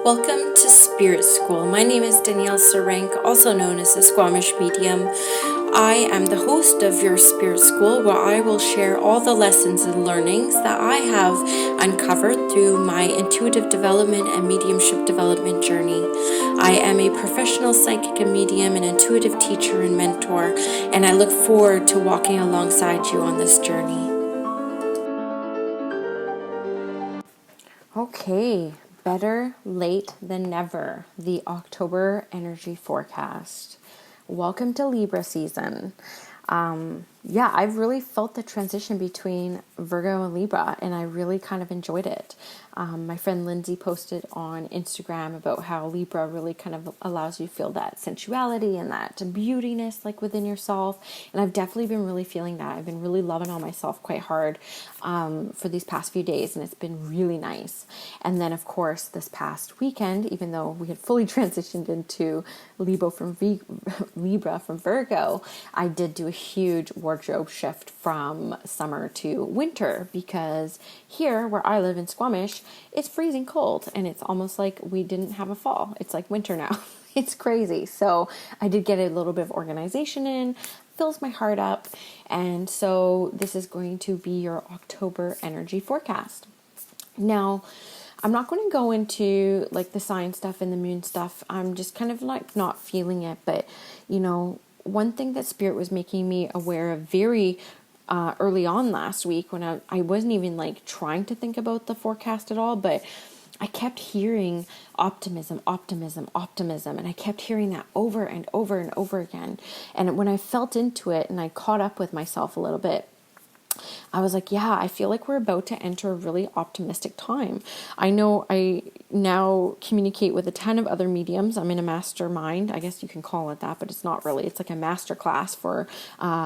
Welcome to Spirit School. My name is Danielle Sarank, also known as the Squamish Medium. I am the host of your Spirit School, where I will share all the lessons and learnings that I have uncovered through my intuitive development and mediumship development journey. I am a professional psychic and medium, an intuitive teacher and mentor, and I look forward to walking alongside you on this journey. Okay, better late than never, the October energy forecast. Welcome to Libra season. I've really felt the transition between Virgo and Libra, and I really kind of enjoyed it. My friend Lindsay posted on Instagram about how Libra really kind of allows you to feel that sensuality and that beautiness like within yourself. And I've definitely been really feeling that. I've been really loving on myself quite hard for these past few days, and it's been really nice. And then, of course, this past weekend, even though we had fully transitioned into Libra from Virgo, I did do a huge wardrobe shift from summer to winter, because here where I live in Squamish, it's freezing cold and it's almost like we didn't have a fall. It's like winter now. It's crazy. So I did get a little bit of organization in, fills my heart up. And so this is going to be your October energy forecast. Now, I'm not going to go into like the sign stuff and the moon stuff. I'm just kind of like not feeling it. But, one thing that Spirit was making me aware of very early on last week, when I wasn't even like trying to think about the forecast at all, but I kept hearing optimism, optimism, optimism. And I kept hearing that over and over and over again. And when I felt into it and I caught up with myself a little bit, I was like, yeah, I feel like we're about to enter a really optimistic time. I know I now communicate with a ton of other mediums. I'm in a mastermind. I guess you can call it that, but it's not really. It's like a master class for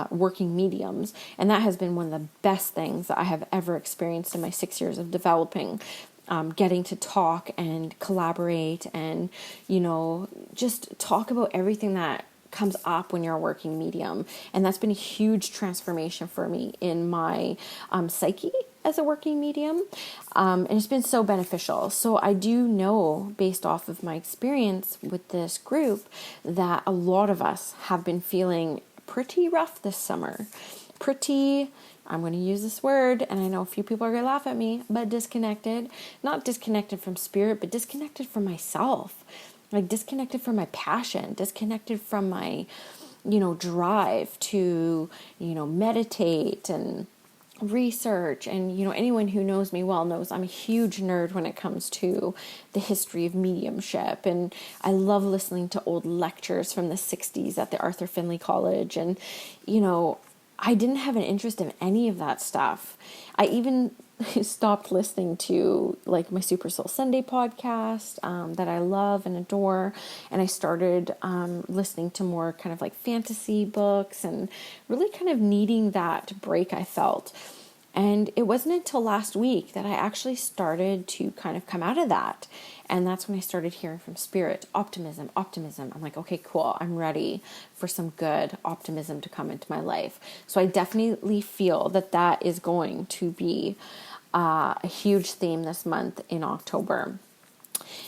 working mediums. And that has been one of the best things that I have ever experienced in my 6 years of developing. Getting to talk and collaborate and, just talk about everything that comes up when you're a working medium. And that's been a huge transformation for me in my psyche as a working medium. And it's been so beneficial. So I do know, based off of my experience with this group, that a lot of us have been feeling pretty rough this summer. I'm going to use this word, and I know a few people are going to laugh at me, but disconnected. Not disconnected from Spirit, but disconnected from myself. Like disconnected from my passion, disconnected from my, drive to, meditate and research. And, anyone who knows me well knows I'm a huge nerd when it comes to the history of mediumship. And I love listening to old lectures from the 60s at the Arthur Findlay College. And, I didn't have an interest in any of that stuff. I even stopped listening to like my Super Soul Sunday podcast that I love and adore. And I started listening to more kind of like fantasy books and really kind of needing that break, I felt. And it wasn't until last week that I actually started to kind of come out of that. And that's when I started hearing from Spirit, optimism. I'm like, okay, cool. I'm ready for some good optimism to come into my life. So I definitely feel that is going to be a huge theme this month in October.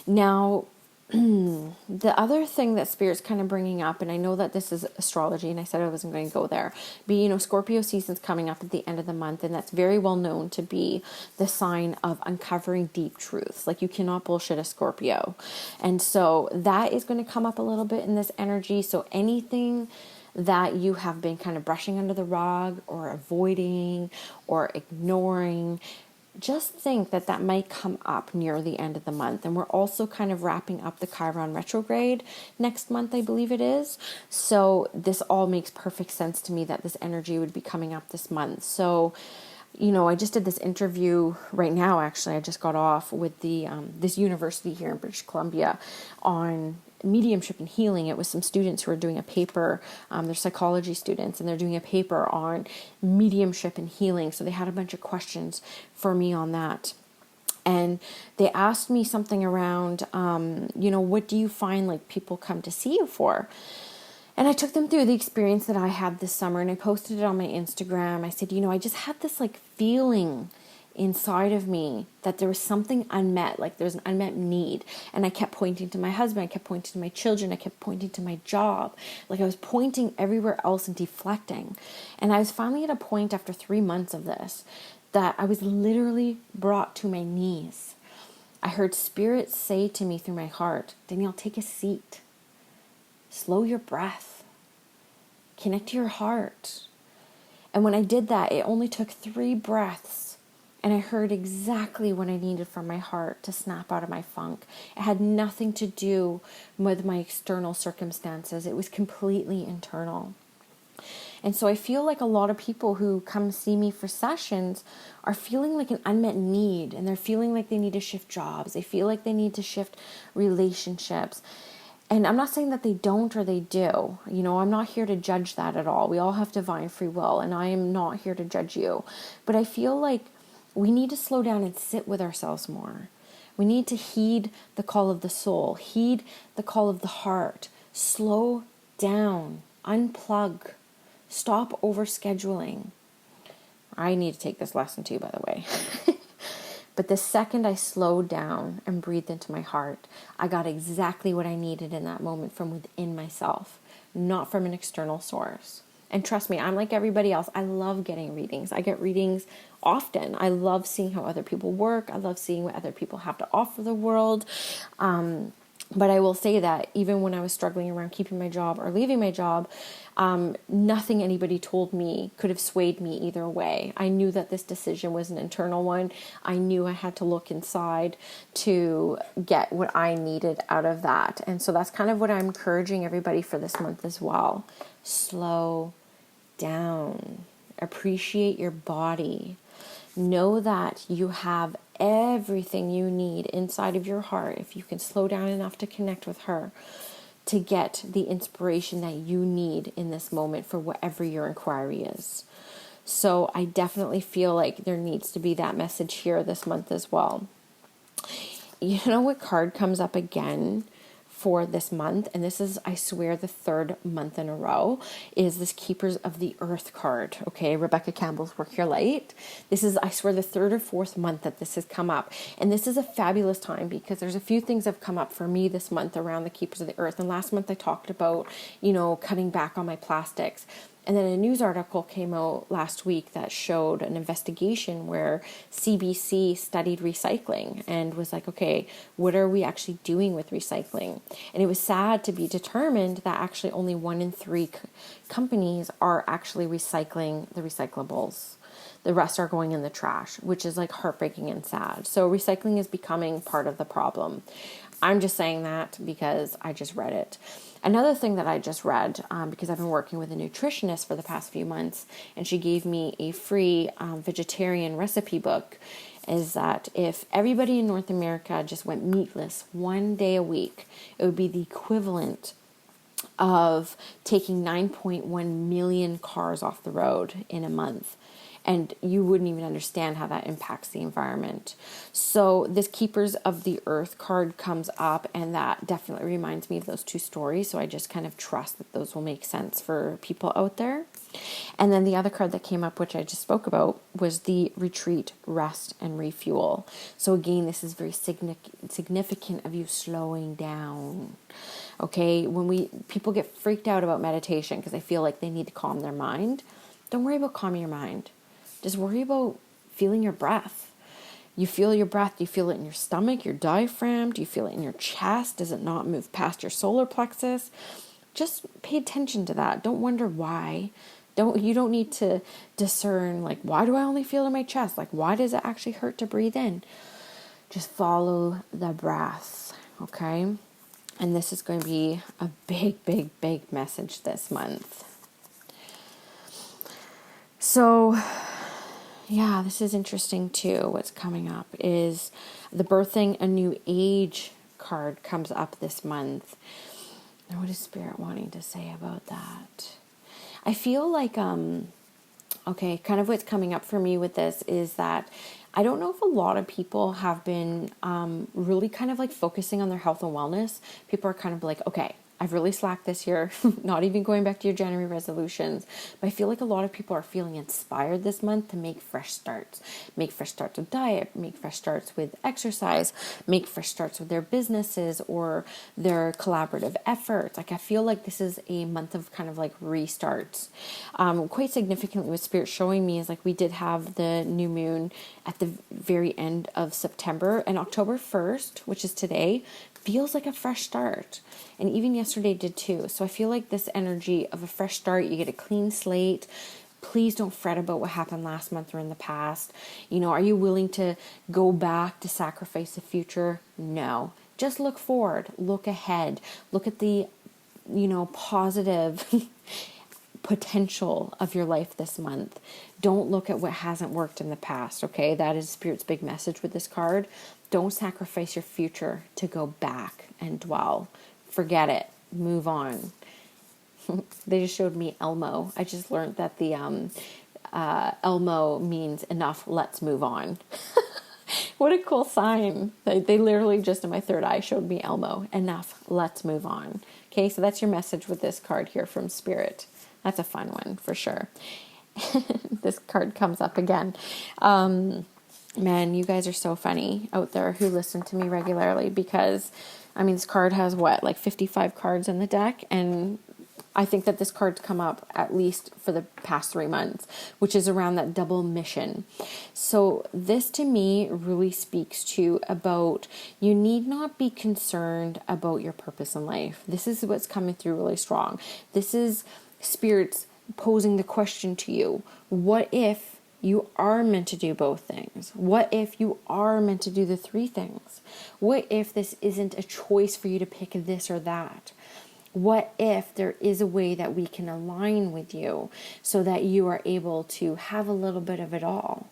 Now, the other thing that Spirit's kind of bringing up, and I know that this is astrology, and I said I wasn't going to go there, but Scorpio season's coming up at the end of the month, and that's very well known to be the sign of uncovering deep truths. Like, you cannot bullshit a Scorpio. And so that is going to come up a little bit in this energy. So anything that you have been kind of brushing under the rug or avoiding or ignoring, just think that might come up near the end of the month. And we're also kind of wrapping up the Chiron retrograde next month, I believe it is. So this all makes perfect sense to me that this energy would be coming up this month. So, I just did this interview right now, actually. I just got off with the this university here in British Columbia on mediumship and healing. It was some students who are doing a paper. They're psychology students, and they're doing a paper on mediumship and healing. So they had a bunch of questions for me on that. And they asked me something around, what do you find like people come to see you for? And I took them through the experience that I had this summer, and I posted it on my Instagram. I said, I just had this like feeling inside of me that there was something unmet, like there's an unmet need. And I kept pointing to my husband, I kept pointing to my children, I kept pointing to my job. Like I was pointing everywhere else and deflecting. And I was finally at a point after 3 months of this that I was literally brought to my knees. I heard Spirit say to me through my heart, Danielle, take a seat. Slow your breath. Connect to your heart. And when I did that, it only took 3 breaths. And I heard exactly what I needed from my heart to snap out of my funk. It had nothing to do with my external circumstances. It was completely internal. And so I feel like a lot of people who come see me for sessions are feeling like an unmet need, and they're feeling like they need to shift jobs. They feel like they need to shift relationships. And I'm not saying that they don't or they do. You know, I'm not here to judge that at all. We all have divine free will, and I am not here to judge you. But I feel like we need to slow down and sit with ourselves more. We need to heed the call of the soul, heed the call of the heart. Slow down, unplug. Stop overscheduling. I need to take this lesson too, by the way. But the second I slowed down and breathed into my heart, I got exactly what I needed in that moment from within myself, not from an external source. And trust me, I'm like everybody else. I love getting readings. I get readings often. I love seeing how other people work. I love seeing what other people have to offer the world. But I will say that even when I was struggling around keeping my job or leaving my job, nothing anybody told me could have swayed me either way. I knew that this decision was an internal one. I knew I had to look inside to get what I needed out of that. And so that's kind of what I'm encouraging everybody for this month as well. Slow down. Appreciate your body. Know that you have everything you need inside of your heart, if you can slow down enough to connect with her, to get the inspiration that you need in this moment for whatever your inquiry is. So I definitely feel like there needs to be that message here this month as well. You know what card comes up again for this month, and this is, I swear, the 3rd month in a row, is this Keepers of the Earth card. Okay, Rebecca Campbell's Work Your Light. This is, I swear, the 3rd or 4th month that this has come up. And this is a fabulous time because there's a few things that have come up for me this month around the Keepers of the Earth. And last month I talked about, cutting back on my plastics. And then a news article came out last week that showed an investigation where CBC studied recycling and was like, okay, what are we actually doing with recycling? And it was sad to be determined that actually only 1 in 3 companies are actually recycling the recyclables. The rest are going in the trash, which is like heartbreaking and sad. So recycling is becoming part of the problem. I'm just saying that because I just read it. Another thing that I just read, because I've been working with a nutritionist for the past few months, and she gave me a free vegetarian recipe book, is that if everybody in North America just went meatless 1 day a week, it would be the equivalent of taking 9.1 million cars off the road in a month. And you wouldn't even understand how that impacts the environment. So this Keepers of the Earth card comes up, and that definitely reminds me of those 2 stories. So I just kind of trust that those will make sense for people out there. And then the other card that came up, which I just spoke about, was the Retreat, Rest, and Refuel. So again, this is very significant of you slowing down. Okay, when people get freaked out about meditation because they feel like they need to calm their mind, don't worry about calming your mind. Just worry about feeling your breath. You feel your breath. Do you feel it in your stomach, your diaphragm? Do you feel it in your chest? Does it not move past your solar plexus? Just pay attention to that. Don't wonder why. You don't need to discern, like, why do I only feel in my chest? Like, why does it actually hurt to breathe in? Just follow the breath, okay? And this is going to be a big, big, big message this month. So, yeah, this is interesting too. What's coming up is the Birthing a New Age card comes up this month. And what is Spirit wanting to say about that? I feel like, kind of what's coming up for me with this is that I don't know if a lot of people have been really kind of like focusing on their health and wellness. People are kind of like, okay, I've really slacked this year, not even going back to your January resolutions. But I feel like a lot of people are feeling inspired this month to make fresh starts. Make fresh starts with diet, make fresh starts with exercise, make fresh starts with their businesses or their collaborative efforts. Like, I feel like this is a month of kind of like restarts. Quite significantly, what Spirit showing me is like we did have the new moon at the very end of September, and October 1st, which is today, feels like a fresh start. And even yesterday did too. So I feel like this energy of a fresh start, you get a clean slate. Please don't fret about what happened last month or in the past. You know, are you willing to go back to sacrifice the future? No. Just look forward, look ahead, look at the, positive potential of your life this month. Don't look at what hasn't worked in the past, okay? That is Spirit's big message with this card. Don't sacrifice your future to go back and dwell. Forget it. Move on. They just showed me Elmo. I just learned that the Elmo means enough, let's move on. What a cool sign. They literally just in my third eye showed me Elmo. Enough, let's move on. Okay, so that's your message with this card here from Spirit. That's a fun one for sure. This card comes up again. Man, you guys are so funny out there who listen to me regularly, because, this card has like 55 cards in the deck, and I think that this card's come up at least for the past 3 months, which is around that double mission. So this to me really speaks to about you need not be concerned about your purpose in life. This is what's coming through really strong. This is Spirit's posing the question to you. What if you are meant to do both things? What if you are meant to do the 3 things? What if this isn't a choice for you to pick this or that? What if there is a way that we can align with you so that you are able to have a little bit of it all?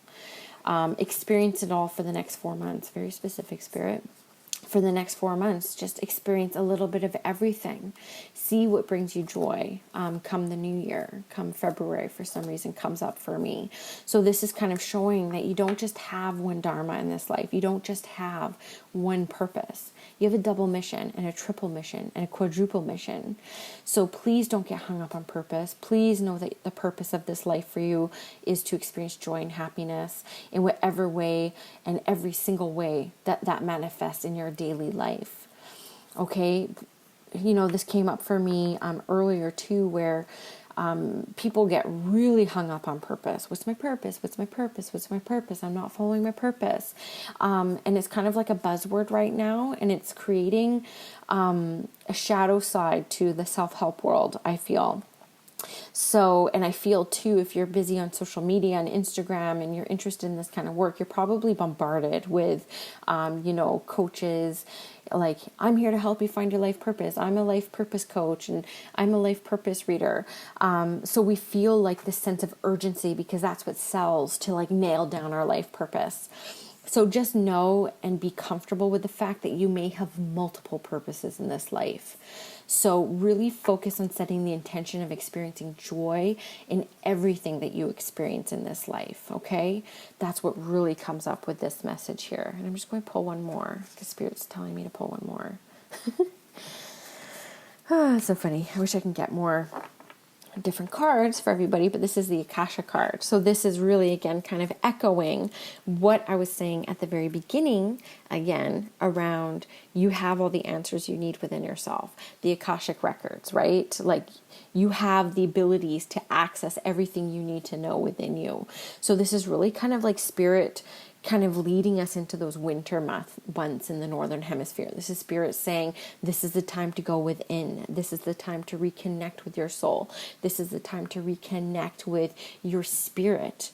Experience it all for the next 4 months. Very specific, Spirit. For the next 4 months, just experience a little bit of everything. See what brings you joy come the new year, come February, for some reason comes up for me. So this is kind of showing that you don't just have one dharma in this life. You don't just have one purpose. You have a double mission and a triple mission and a quadruple mission. So please don't get hung up on purpose. Please know that the purpose of this life for you is to experience joy and happiness in whatever way and every single way that manifests in your daily life. Okay? This came up for me earlier too, where people get really hung up on purpose. What's my purpose? What's my purpose? What's my purpose? I'm not following my purpose. And it's kind of like a buzzword right now, and it's creating a shadow side to the self-help world, I feel. So, and I feel too, if you're busy on social media and Instagram and you're interested in this kind of work, you're probably bombarded with, coaches like, I'm here to help you find your life purpose. I'm a life purpose coach and I'm a life purpose reader. So we feel like this sense of urgency because that's what sells, to like nail down our life purpose. So just know and be comfortable with the fact that you may have multiple purposes in this life. So really focus on setting the intention of experiencing joy in everything that you experience in this life, okay? That's what really comes up with this message here. And I'm just going to pull one more because Spirit's telling me to pull one more. It's so funny. I wish I can get more different cards for everybody, but this is the Akasha card. So this is really, again, kind of echoing what I was saying at the very beginning, again, around you have all the answers you need within yourself. The Akashic records, right? Like you have the abilities to access everything you need to know within you. So this is really kind of like Spirit kind of leading us into those winter months in the Northern Hemisphere. This is Spirit saying, this is the time to go within. This is the time to reconnect with your soul. This is the time to reconnect with your spirit.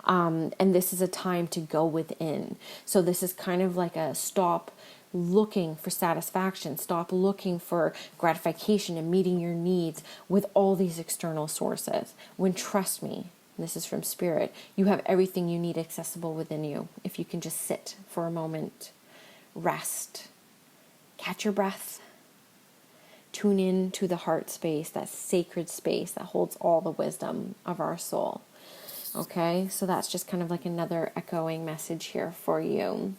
And this is a time to go within. So this is kind of like a stop looking for satisfaction, stop looking for gratification and meeting your needs with all these external sources. When, trust me, this is from Spirit, you have everything you need accessible within you. If you can just sit for a moment, rest, catch your breath, tune in to the heart space, that sacred space that holds all the wisdom of our soul. Okay, so that's just kind of like another echoing message here for you.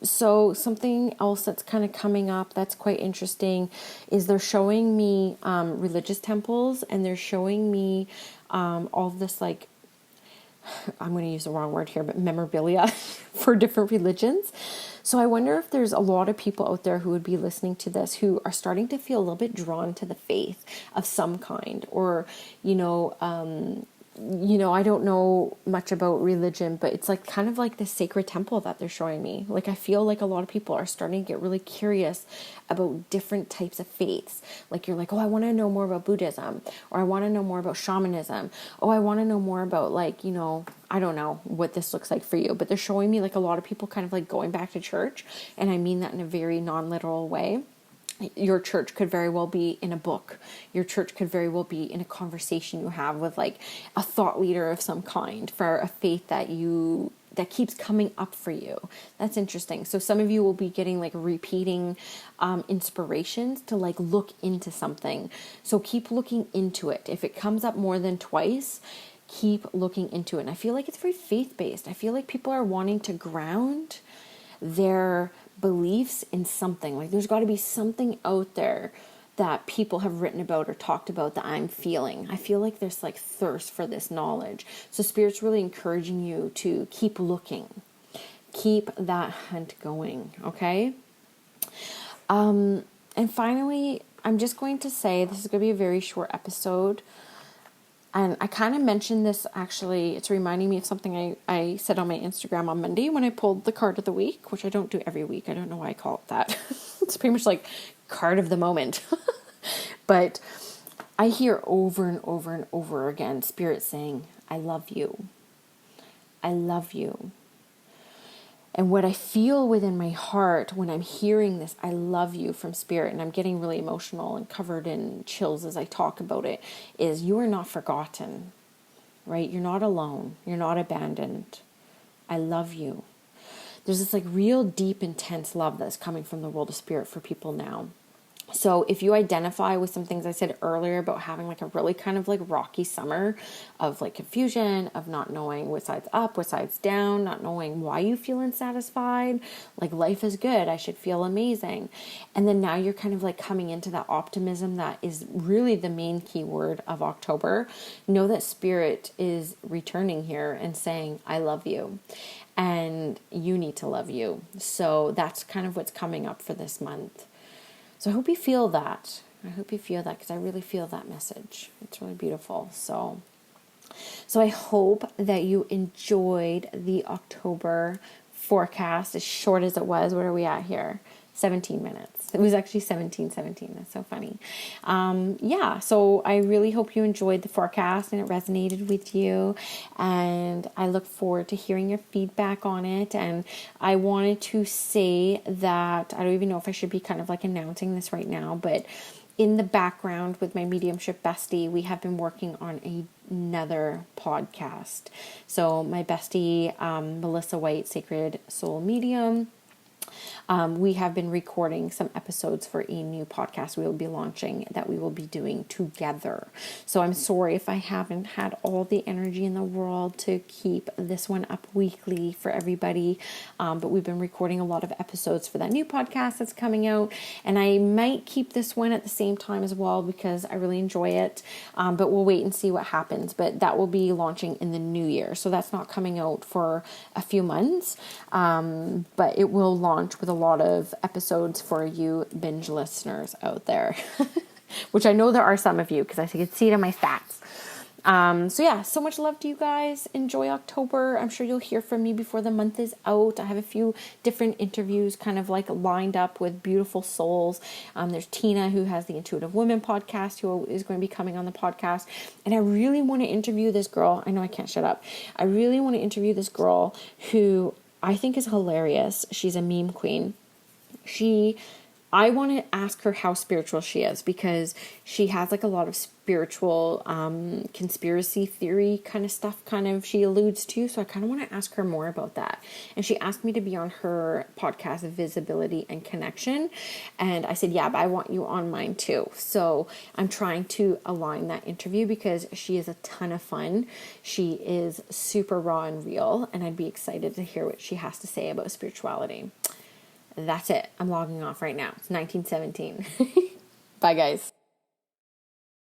So something else that's kind of coming up that's quite interesting is they're showing me religious temples, and they're showing me all of this, like, I'm going to use the wrong word here, but memorabilia for different religions. So I wonder if there's a lot of people out there who would be listening to this who are starting to feel a little bit drawn to the faith of some kind, or, I don't know much about religion, but it's like kind of like the sacred temple that they're showing me. Like, I feel like a lot of people are starting to get really curious about different types of faiths. Like, you're like, oh, I want to know more about Buddhism, or I want to know more about shamanism. Oh, I want to know more about, like, I don't know what this looks like for you, but they're showing me like a lot of people kind of like going back to church. And I mean that in a very non-literal way. Your church could very well be in a book. Your church could very well be in a conversation you have with like a thought leader of some kind for a faith that keeps coming up for you. That's interesting. So some of you will be getting like repeating inspirations to like look into something. So keep looking into it. If it comes up more than twice, keep looking into it. And I feel like it's very faith-based. I feel like people are wanting to ground their beliefs in something. Like, there's got to be something out there that people have written about or talked about that I'm feeling. I feel like there's like thirst for this knowledge. So Spirit's really encouraging you to keep looking. Keep that hunt going, okay? And finally, I'm just going to say this is going to be a very short episode. And I kind of mentioned this, actually, it's reminding me of something I said on my Instagram on Monday when I pulled the card of the week, which I don't do every week. I don't know why I call it that. It's pretty much like card of the moment. But I hear over and over and over again, Spirit saying, I love you. I love you. And what I feel within my heart when I'm hearing this, I love you from Spirit, and I'm getting really emotional and covered in chills as I talk about it, is you are not forgotten, right? You're not alone. You're not abandoned. I love you. There's this like real deep, intense love that's coming from the world of Spirit for people now. So if you identify with some things I said earlier about having like a really kind of like rocky summer of like confusion, of not knowing what side's up, what side's down, not knowing why you feel unsatisfied, like life is good, I should feel amazing. And then now you're kind of like coming into that optimism that is really the main key word of October. Know that Spirit is returning here and saying, I love you. And you need to love you. So that's kind of what's coming up for this month. So I hope you feel that. I hope you feel that, because I really feel that message. It's really beautiful. So I hope that you enjoyed the October forecast, as short as it was. What are we at here? 17 minutes. It was actually 17:17. That's so funny. So I really hope you enjoyed the forecast and it resonated with you. And I look forward to hearing your feedback on it. And I wanted to say that, I don't even know if I should be kind of like announcing this right now, but in the background with my mediumship bestie, we have been working on another podcast. So my bestie, Melissa White, Sacred Soul Medium, we have been recording some episodes for a new podcast we will be launching that we will be doing together. So I'm sorry if I haven't had all the energy in the world to keep this one up weekly for everybody. But we've been recording a lot of episodes for that new podcast that's coming out. And I might keep this one at the same time as well because I really enjoy it. But we'll wait and see what happens. But that will be launching in the new year. So that's not coming out for a few months. But it will launch with a lot of episodes for you binge listeners out there, which I know there are some of you because I can see it in my stats. So much love to you guys. Enjoy October. I'm sure you'll hear from me before the month is out. I have a few different interviews kind of like lined up with beautiful souls. There's Tina, who has the Intuitive Women podcast, who is going to be coming on the podcast. And I really want to interview this girl. I know I can't shut up. I really want to interview this girl who I think is hilarious. She's a meme queen. I want to ask her how spiritual she is because she has like a lot of spiritual conspiracy theory kind of stuff she alludes to. So I kind of want to ask her more about that. And she asked me to be on her podcast, Visibility and Connection. And I said, yeah, but I want you on mine too. So I'm trying to align that interview because she is a ton of fun. She is super raw and real. And I'd be excited to hear what she has to say about spirituality. That's it. I'm logging off right now. It's 1917. Bye, guys.